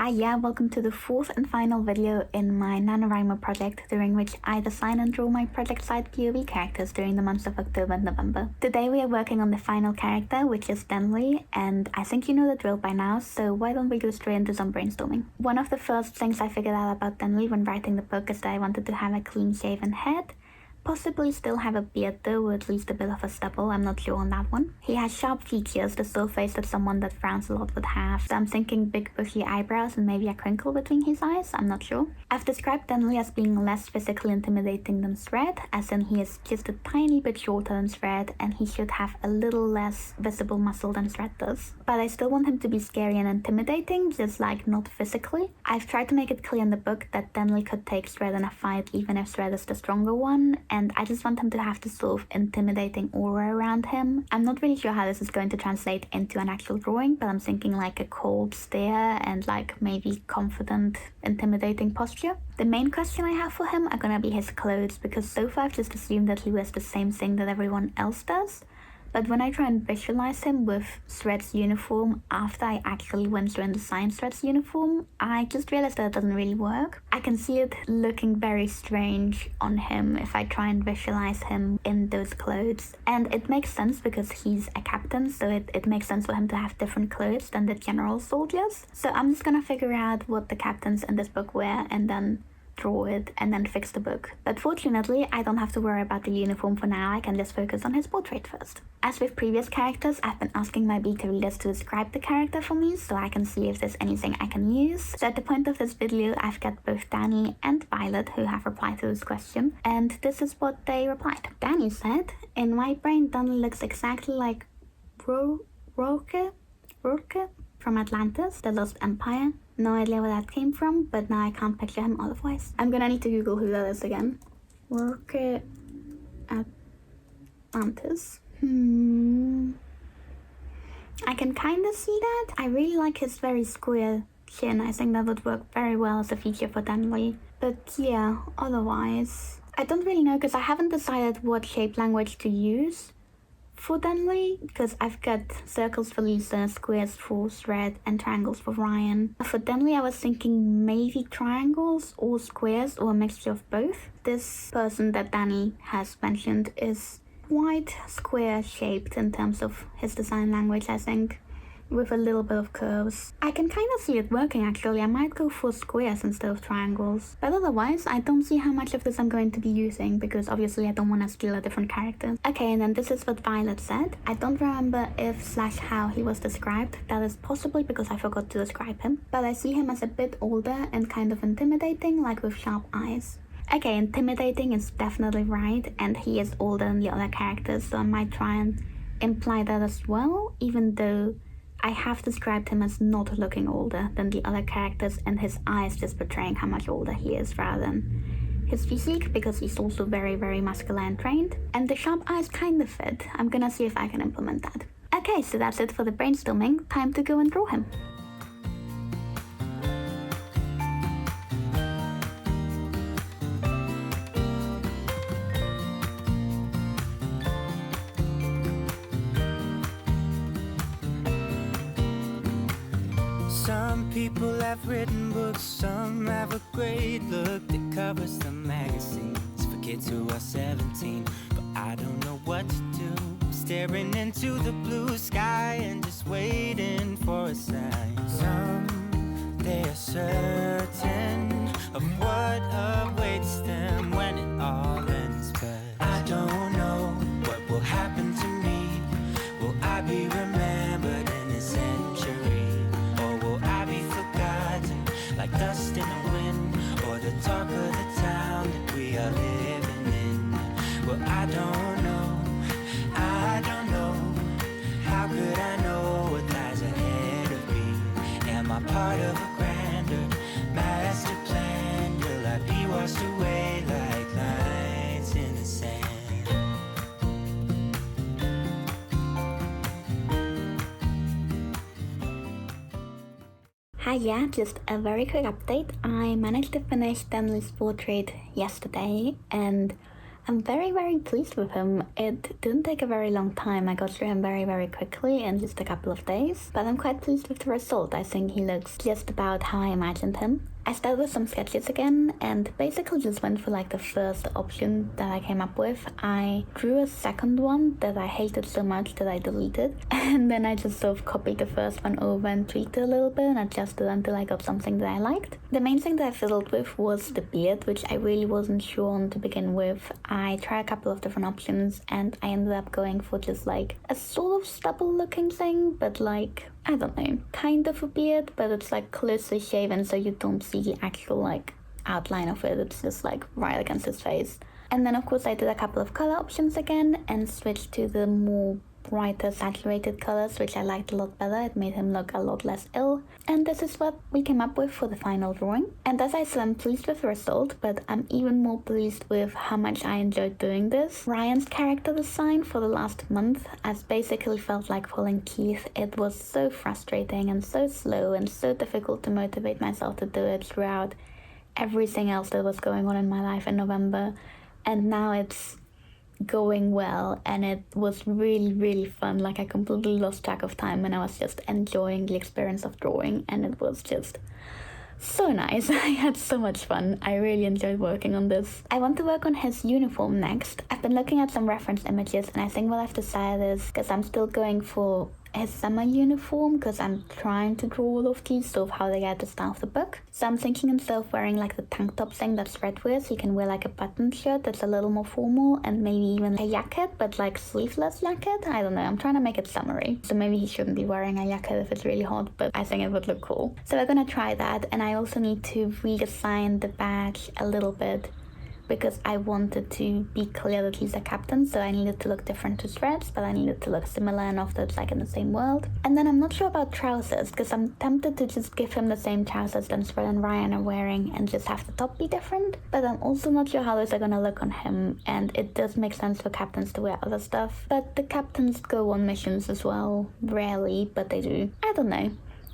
Hi, welcome to the fourth and final video in my NaNoWriMo project, during which I design and draw my project side POV characters during the months of October and November. Today we are working on the final character, which is Denley, and I think you know the drill by now, so why don't we go straight into some brainstorming. One of the first things I figured out about Denley when writing the book is that I wanted to have a clean-shaven head. Possibly still have a beard though, or at least a bit of a stubble, I'm not sure on that one. He has sharp features, the sore face that someone that frowns a lot would have, so I'm thinking big bushy eyebrows and maybe a crinkle between his eyes, I'm not sure. I've described Denley as being less physically intimidating than Thread, as in he is just a tiny bit shorter than Thread and he should have a little less visible muscle than Thread does. But I still want him to be scary and intimidating, just like not physically. I've tried to make it clear in the book that Denley could take Thread in a fight even if Thread is the stronger one, and I just want him to have this sort of intimidating aura around him. I'm not really sure how this is going to translate into an actual drawing, but I'm thinking like a cold stare and like maybe confident, intimidating posture. The main question I have for him are gonna be his clothes, because so far I've just assumed that he wears the same thing that everyone else does. But when I try and visualize him with Thread's uniform after I actually went through and designed Thread's uniform, I just realized that it doesn't really work. I can see it looking very strange on him if I try and visualize him in those clothes. And it makes sense because he's a captain, so it makes sense for him to have different clothes than the general soldiers. So I'm just gonna figure out what the captains in this book wear and then draw it and then fix the book. But fortunately, I don't have to worry about the uniform for now, I can just focus on his portrait first. As with previous characters, I've been asking my beta readers to describe the character for me so I can see if there's anything I can use. So at the point of this video, I've got both Danny and Violet who have replied to this question, and this is what they replied. Danny said, "In my brain, Danny looks exactly like Rourke from Atlantis, the Lost Empire. No idea where that came from, but now I can't picture him otherwise." I'm gonna need to Google who that is again. Rourke Atlantis. I can kinda see that. I really like his very square chin. I think that would work very well as a feature for Denley. But yeah, otherwise, I don't really know because I haven't decided what shape language to use for Denley, because I've got circles for Lisa, squares for Thread, and triangles for Ryan. For Denley, I was thinking maybe triangles or squares or a mixture of both. This person that Danny has mentioned is quite square shaped in terms of his design language, I think, with a little bit of curves. I can kind of see it working actually. I might go for squares instead of triangles. But otherwise, I don't see how much of this I'm going to be using, because obviously I don't want to steal a different character. Okay, and then this is what Violet said. "I don't remember if/how he was described. That is possibly because I forgot to describe him. But I see him as a bit older and kind of intimidating, like with sharp eyes." Okay, intimidating is definitely right, and he is older than the other characters, so I might try and imply that as well, even though I have described him as not looking older than the other characters, and his eyes just portraying how much older he is rather than his physique, because he's also very, very muscular and trained. And the sharp eyes kind of fit. I'm gonna see if I can implement that. Okay, so that's it for the brainstorming. Time to go and draw him. Some people have written books, some have a great look that covers the magazines for kids who are 17. But I don't know what to do, staring into the blue sky and just waiting for a sign. They are certain of what awaits them when it all ends, but I don't know what will happen to me. Will I be remembered in a century? Like dust in the wind, or the talk of the town that we are living in. Well, I don't know. How could I know what lies ahead of me? Am I part of a grander master plan? Will I be washed away like lines in the sand? Hi, just a very quick update. I managed to finish Denley's portrait yesterday, and I'm very pleased with him. It didn't take a very long time. I got through him very quickly in just a couple of days, but I'm quite pleased with the result. I think he looks just about how I imagined him. I started with some sketches again and basically just went for like the first option that I came up with. I drew a second one that I hated so much that I deleted, and then I just sort of copied the first one over and tweaked it a little bit and adjusted until I got something that I liked. The main thing that I fiddled with was the beard, which I really wasn't sure on to begin with. I tried a couple of different options and I ended up going for just like a sort of stubble looking thing, but like, I don't know, kind of a beard, but it's like closely shaven so you don't see the actual like outline of it. It's just like right against his face. And then of course I did a couple of color options again and switched to the more brighter saturated colors, which I liked a lot better. It made him look a lot less ill. And this is what we came up with for the final drawing. And as I said, I'm pleased with the result, but I'm even more pleased with how much I enjoyed doing this. Ryan's character design for the last month has basically felt like pulling teeth. It was so frustrating and so slow and so difficult to motivate myself to do it throughout everything else that was going on in my life in November. And now it's going well and it was really fun. Like I completely lost track of time and I was just enjoying the experience of drawing and it was just so nice. I had so much fun. I really enjoyed working on this. I want to work on his uniform next. I've been looking at some reference images and I think what I've decided is, because I'm still going for his summer uniform, because I'm trying to draw all of these, sort of how they get the style of the book. So I'm thinking instead of wearing like the tank top thing that Fred wears, he can wear like a button shirt that's a little more formal and maybe even a jacket, but like sleeveless jacket. I don't know, I'm trying to make it summery. So maybe he shouldn't be wearing a jacket if it's really hot, but I think it would look cool. So we're gonna try that, and I also need to redesign the badge a little bit because I wanted to be clear that he's a captain, so I needed to look different to Threads, but I needed to look similar enough that it's like in the same world. And then I'm not sure about trousers, because I'm tempted to just give him the same trousers that Thread and Ryan are wearing and just have the top be different, but I'm also not sure how those are gonna look on him, and it does make sense for captains to wear other stuff, but the captains go on missions as well, rarely, but they do. I don't know.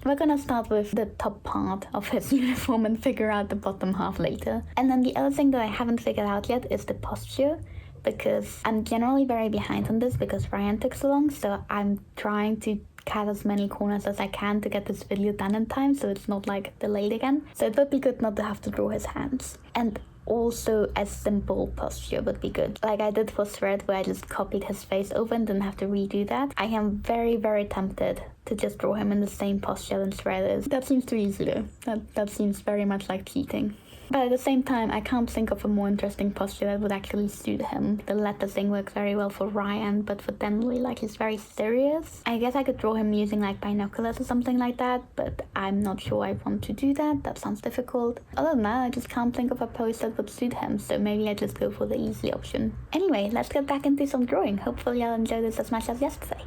We're gonna start with the top part of his uniform and figure out the bottom half later. And then the other thing that I haven't figured out yet is the posture, because I'm generally very behind on this because Ryan took so long, so I'm trying to cut as many corners as I can to get this video done in time so it's not like delayed again. So it would be good not to have to draw his hands. And also a simple posture would be good, like I did for Thread, where I just copied his face over and didn't have to redo that. I am very tempted to just draw him in the same posture than Thread is. That seems too easy though. That seems very much like cheating. But at the same time, I can't think of a more interesting posture that would actually suit him. The letter thing works very well for Ryan, but for Denley, like, he's very serious. I guess I could draw him using like binoculars or something like that, but I'm not sure I want to do that. That sounds difficult. Other than that, I just can't think of a pose that would suit him, so maybe I just go for the easy option. Anyway, let's get back into some drawing. Hopefully I'll enjoy this as much as yesterday.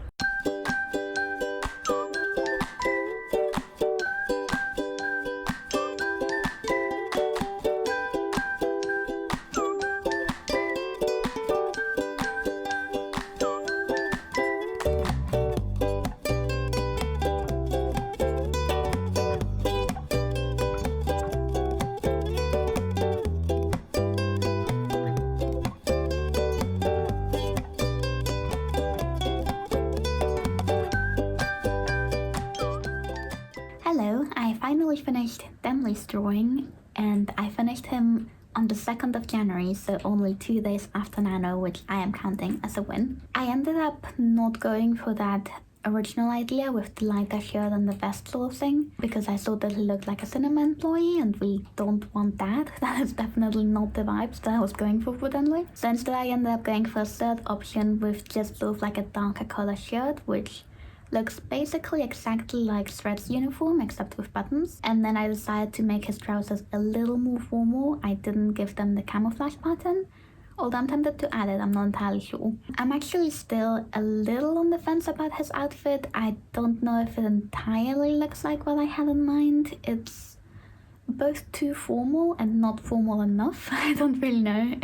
I finally finished Denley's drawing, and I finished him on the 2nd of January, so only 2 days after Nano, which I am counting as a win. I ended up not going for that original idea with the lighter shirt and the vest sort of thing, because I thought that he looked like a cinema employee, and we don't want that. That is definitely not the vibes that I was going for Denley. So instead I ended up going for a third option with just sort of like a darker color shirt, which looks basically exactly like Thread's uniform except with buttons. And then I decided to make his trousers a little more formal. I didn't give them the camouflage pattern, although I'm tempted to add it, I'm not entirely sure. I'm actually still a little on the fence about his outfit. I don't know if it entirely looks like what I had in mind. It's both too formal and not formal enough. I don't really know.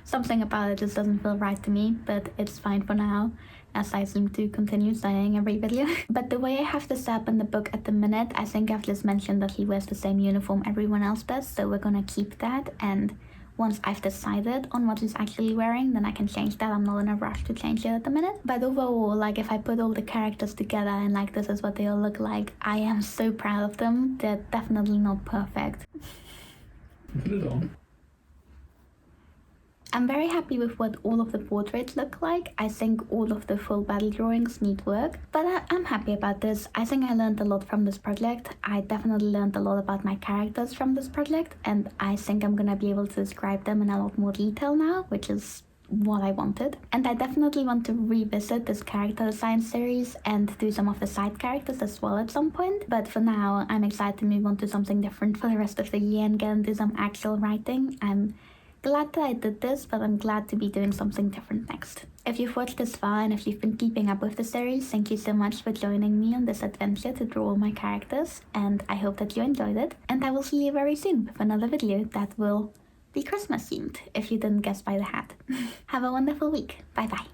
Something about it just doesn't feel right to me, but it's fine for now, as I seem to continue saying every video. But the way I have this up in the book at the minute, I think I've just mentioned that he wears the same uniform everyone else does, so we're gonna keep that, and once I've decided on what he's actually wearing, then I can change that. I'm not in a rush to change it at the minute. But overall, like if I put all the characters together and like this is what they all look like, I am so proud of them. They're definitely not perfect. Put it on. I'm very happy with what all of the portraits look like. I think all of the full battle drawings need work, but I'm happy about this. I think I learned a lot from this project. I definitely learned a lot about my characters from this project, and I think I'm gonna be able to describe them in a lot more detail now, which is what I wanted. And I definitely want to revisit this character design series and do some of the side characters as well at some point. But for now, I'm excited to move on to something different for the rest of the year and get into some actual writing. I'm glad that I did this, but I'm glad to be doing something different next. If you've watched this far and if you've been keeping up with the series, thank you so much for joining me on this adventure to draw all my characters, and I hope that you enjoyed it. And I will see you very soon with another video that will be Christmas themed, if you didn't guess by the hat. Have a wonderful week. Bye bye.